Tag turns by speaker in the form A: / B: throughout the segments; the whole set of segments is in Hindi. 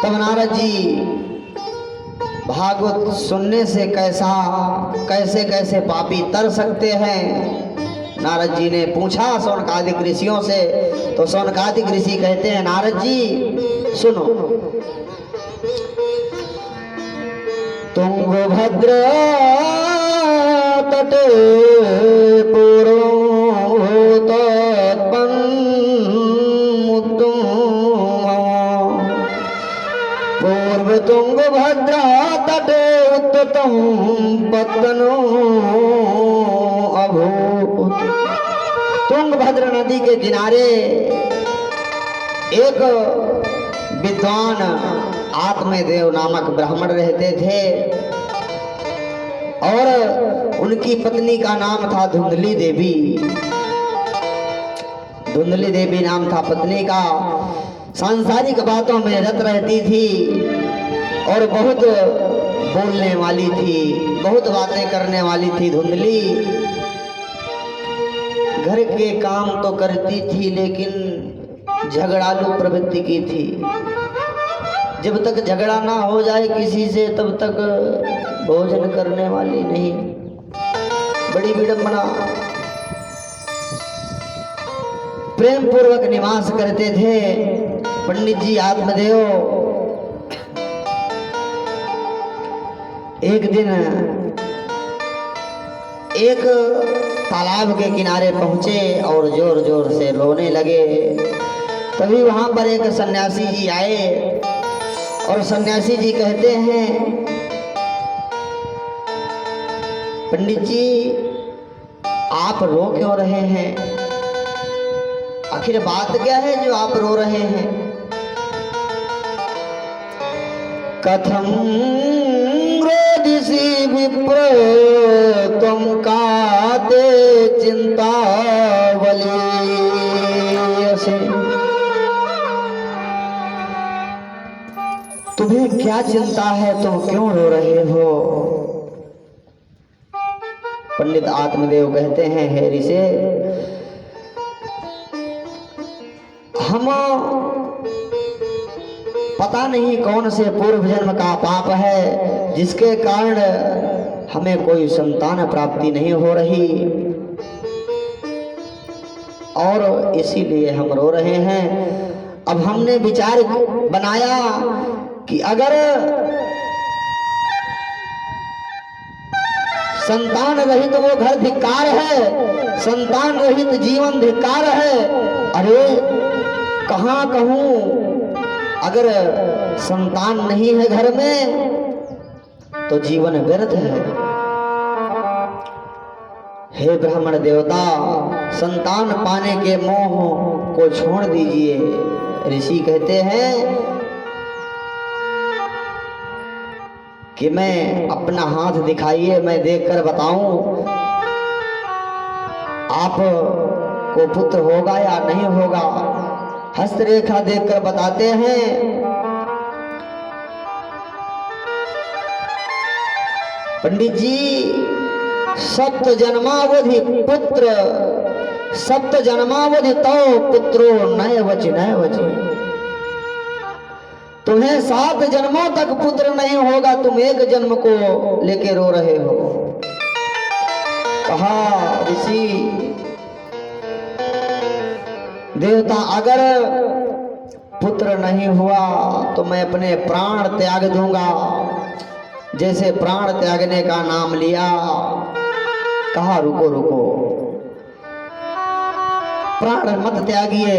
A: तब नारद जी भागवत सुनने से कैसे कैसे पापी तर सकते हैं। नारद जी ने पूछा शौनकादिक ऋषियों से, तो शौनकादिक ऋषि कहते हैं नारद जी सुनो, तुंगभद्र तटे पूर्व तुंगभद्रा तटे उत्तम पत्तनो अभूत। तुंगभद्र नदी के किनारे एक विद्वान आत्मदेव नामक ब्राह्मण रहते थे और उनकी पत्नी का नाम था धुंधली देवी। धुंधली देवी नाम था पत्नी का। सांसारिक बातों में रत रहती थी और बहुत बोलने वाली थी, बहुत बातें करने वाली थी धुंधली। घर के काम तो करती थी लेकिन झगड़ालू प्रवृत्ति की थी। जब तक झगड़ा ना हो जाए किसी से तब तक भोजन करने वाली नहीं। बड़ी विडंबना। प्रेम पूर्वक निवास करते थे पंडित जी आत्मदेव। एक दिन एक तालाब के किनारे पहुंचे और जोर जोर से रोने लगे। तभी वहां पर एक सन्यासी जी आए और सन्यासी जी कहते हैं पंडित जी आप रो क्यों रहे हैं? आखिर बात क्या है जो आप रो रहे हैं? कथम रोदिसी विप्र तुम काते चिंता बली। तुम्हें क्या चिंता है, तुम क्यों रो रहे हो? पंडित आत्मदेव कहते हैं हे ऋषि, हम पता नहीं कौन से पूर्व जन्म का पाप है जिसके कारण हमें कोई संतान प्राप्ति नहीं हो रही और इसीलिए हम रो रहे हैं। अब हमने विचार बनाया कि अगर संतान रहित वो घर धिक्कार है, संतान रहित जीवन धिक्कार है। अरे कहाँ कहूँ, अगर संतान नहीं है घर में तो जीवन व्यर्थ है। हे ब्राह्मण देवता, संतान पाने के मोह को छोड़ दीजिए। ऋषि कहते हैं कि मैं अपना हाथ दिखाइए, मैं देखकर बताऊं आप को पुत्र होगा या नहीं होगा। हस्तरेखा देखकर बताते हैं। पंडित जी सप्त जन्मावधि पुत्र, सप्त जन्मावधि तो पुत्रो नय वचि नय वचि। तुम्हें 7 जन्मों तक पुत्र नहीं होगा, तुम एक जन्म को लेके रो रहे हो। कहा ऋषि देवता, अगर पुत्र नहीं हुआ तो मैं अपने प्राण त्याग दूंगा। जैसे प्राण त्यागने का नाम लिया, कहा रुको रुको, प्राण मत त्यागिए,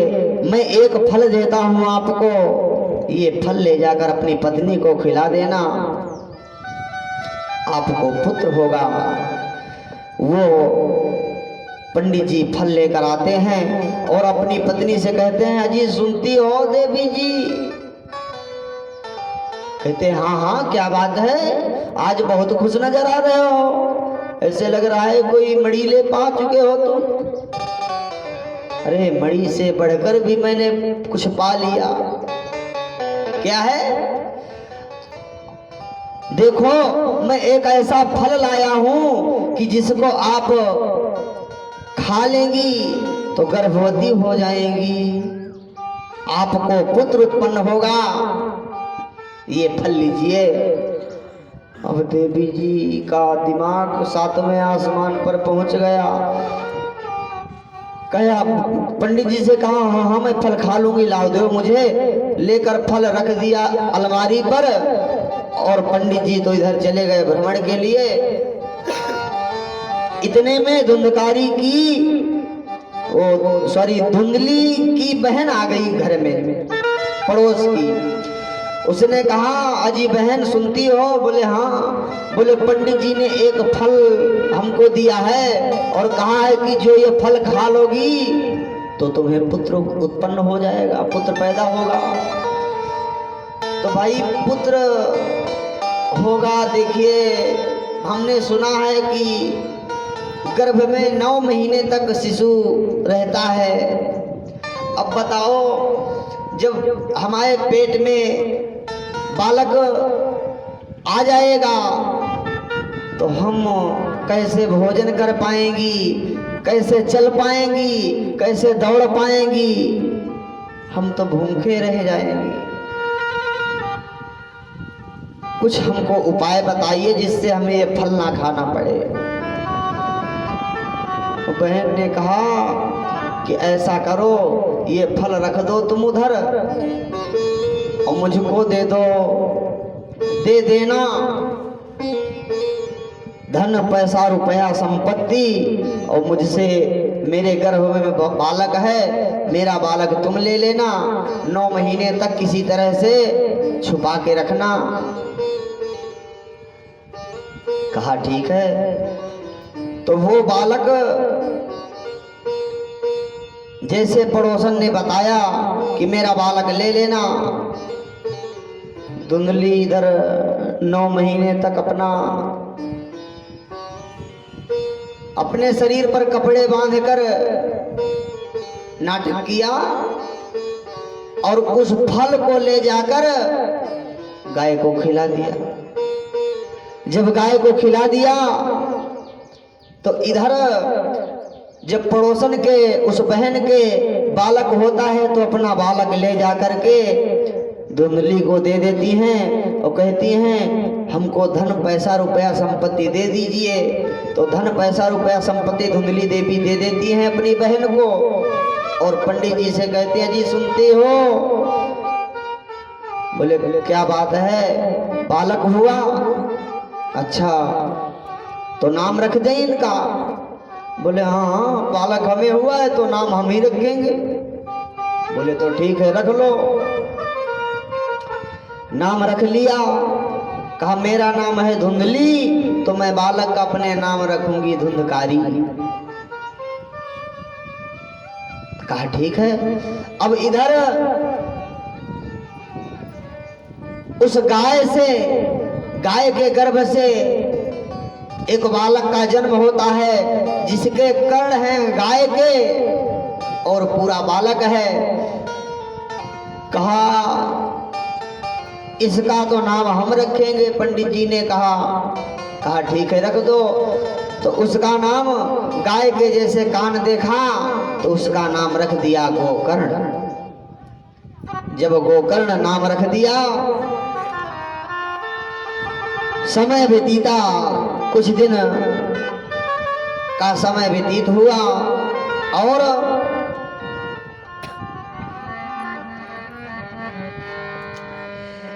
A: मैं एक फल देता हूं आपको, ये फल ले जाकर अपनी पत्नी को खिला देना, आपको पुत्र होगा। वो पंडित जी फल लेकर आते हैं और अपनी पत्नी से कहते हैं अजी सुनती हो देवी जी? कहते हैं हाँ हाँ क्या बात है, आज बहुत खुश नजर आ रहे हो, ऐसे लग रहा है कोई मड़ी ले पा चुके हो तुम। अरे मड़ी से बढ़कर भी मैंने कुछ पा लिया। क्या है? देखो मैं एक ऐसा फल लाया हूं कि जिसको आप खा लेंगी तो गर्भवती हो जाएंगी, आपको पुत्र उत्पन्न होगा। ये फल लीजिए। अब देवी जी का दिमाग सातवें आसमान पर पहुंच गया। कहा पंडित जी से कहा हाँ हाँ मैं फल खा लूंगी, लाओ दो मुझे। लेकर फल रख दिया अलमारी पर और पंडित जी तो इधर चले गए भ्रमण के लिए। इतने में धुंधकारी की धुंधली की बहन आ गई घर में, पड़ोस की। उसने कहा अजी बहन सुनती हो? बोले हाँ। बोले पंडित जी ने एक फल हमको दिया है और कहा है कि जो ये फल खा लोगी तो तुम्हें पुत्र उत्पन्न हो जाएगा, पुत्र पैदा होगा। तो भाई पुत्र होगा, देखिए हमने सुना है कि गर्भ में 9 महीने तक शिशु रहता है। अब बताओ जब हमारे पेट में बालक आ जाएगा तो हम कैसे भोजन कर पाएंगी, कैसे चल पाएंगी, कैसे दौड़ पाएंगी? हम तो भूखे रह जाएंगे। कुछ हमको उपाय बताइए जिससे हमें ये फल ना खाना पड़े। तो बहन ने कहा कि ऐसा करो, ये फल रख दो तुम उधर और मुझको दे दो, दे देना धन पैसा रुपया संपत्ति, और मुझसे मेरे गर्भ में बालक है, मेरा बालक तुम ले लेना, 9 महीने तक किसी तरह से छुपा के रखना। कहा ठीक है। तो वो बालक जैसे पड़ोसन ने बताया कि मेरा बालक ले लेना, धुंधली इधर 9 महीने तक अपने शरीर पर कपड़े बांधकर नाटक किया और उस फल को ले जाकर गाय को खिला दिया। जब गाय को खिला दिया तो इधर जब पड़ोसन के उस बहन के बालक होता है तो अपना बालक ले जाकर के धुंधली को दे देती हैं और कहती हैं हमको धन पैसा रुपया संपत्ति दे दीजिए। तो धन पैसा रुपया संपत्ति धुंधली देवी दे देती हैं अपनी बहन को और पंडित जी से कहते हैं जी सुनते हो? बोले क्या बात है? बालक हुआ? अच्छा तो नाम रख दें इनका? बोले हाँ बालक हमें हुआ है तो नाम हम ही रखेंगे। बोले तो ठीक है रख लो। नाम रख लिया। कहा मेरा नाम है धुंधली तो मैं बालक का अपने नाम रखूंगी धुंधकारी। कहा ठीक है। अब इधर उस गाय के गर्भ से एक बालक का जन्म होता है जिसके कर्ण हैं गाय के और पूरा बालक है। कहा इसका तो नाम हम रखेंगे। पंडित जी ने कहा ठीक है रख दो। तो उसका नाम गाय के जैसे कान देखा तो उसका नाम रख दिया गोकर्ण। जब गोकर्ण नाम रख दिया, समय व्यतीता, कुछ दिन का समय व्यतीत हुआ और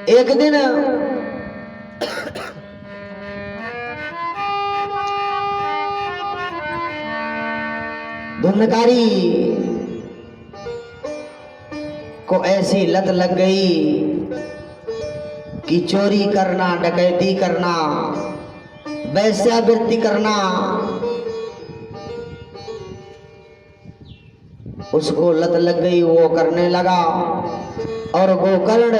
A: एक दिन धुंधकारी को ऐसी लत लग गई कि चोरी करना, डकैती करना, वेश्यावृत्ति करना, उसको लत लग गई, वो करने लगा। और गोकर्ण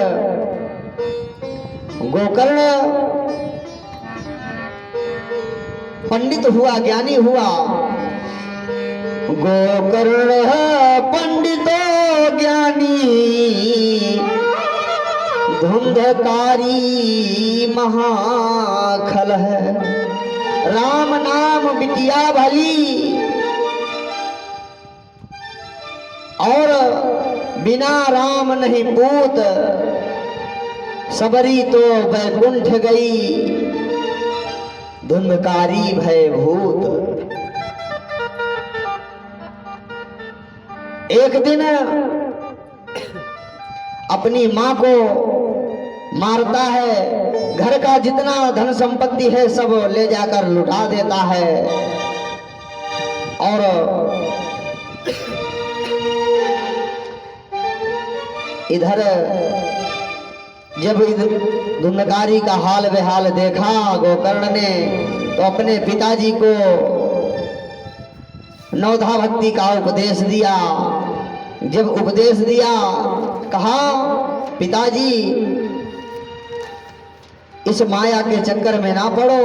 A: पंडित हुआ, ज्ञानी हुआ। गोकर्ण पंडित ज्ञानी, धुंधकारी महाखल है। राम नाम बिटिया भली और बिना राम नहीं पूत। सबरी तो वैकुंठ गई, धुंधकारी भय भूत। एक दिन अपनी मां को मारता है, घर का जितना धन संपत्ति है सब ले जाकर लुटा देता है। और इधर जब धुंधकारी का हाल बेहाल देखा गोकर्ण ने, तो अपने पिताजी को नवधा भक्ति का उपदेश दिया। जब उपदेश दिया, कहा पिताजी इस माया के चक्कर में ना पड़ो।